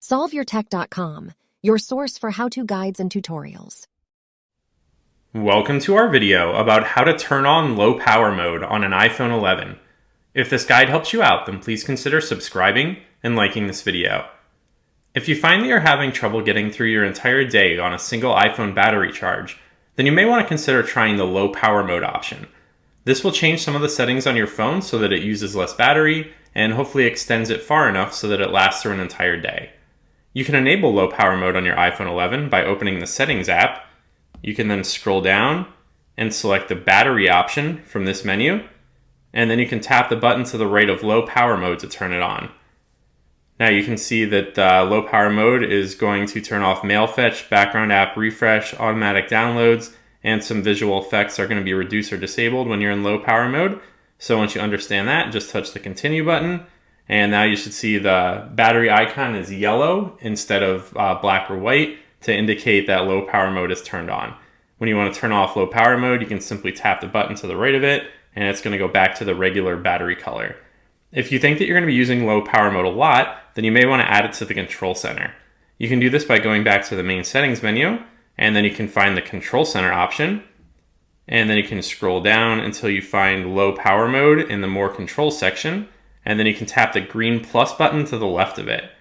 SolveYourTech.com, your source for how-to guides and tutorials. Welcome to our video about how to turn on low power mode on an iPhone 11. If this guide helps you out, then please consider subscribing and liking this video. If you find that you're having trouble getting through your entire day on a single iPhone battery charge, then you may want to consider trying the low power mode option. This will change some of the settings on your phone so that it uses less battery and hopefully extends it far enough so that it lasts through an entire day. You can enable low power mode on your iPhone 11 by opening the Settings app. You can then scroll down and select the battery option from this menu, and then you can tap the button to the right of low power mode to turn it on. Now you can see that low power mode is going to turn off mail fetch, background app refresh, automatic downloads, and some visual effects are going to be reduced or disabled when you're in low power mode. So once you understand that, just touch the continue button, and now you should see the battery icon is yellow instead of black or white to indicate that low power mode is turned on. When you want to turn off low power mode, you can simply tap the button to the right of it, and it's going to go back to the regular battery color. If you think that you're going to be using low power mode a lot, then you may want to add it to the control center. You can do this by going back to the main settings menu, and then you can find the control center option, and then you can scroll down until you find low power mode in the more control section, and then you can tap the green plus button to the left of it.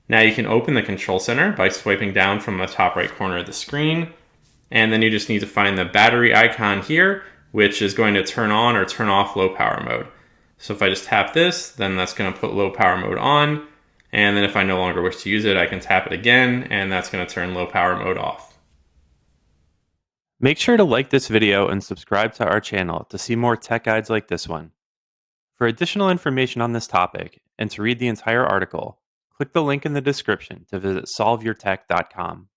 Now you can open the control center by swiping down from the top right corner of the screen, and then you just need to find the battery icon here, which is going to turn on or turn off low power mode. So if I just tap this, then that's going to put low power mode on, and then if I no longer wish to use it, I can tap it again, and that's going to turn low power mode off. Make sure to like this video and subscribe to our channel to see more tech guides like this one. For additional information on this topic and to read the entire article, click the link in the description to visit SolveYourTech.com.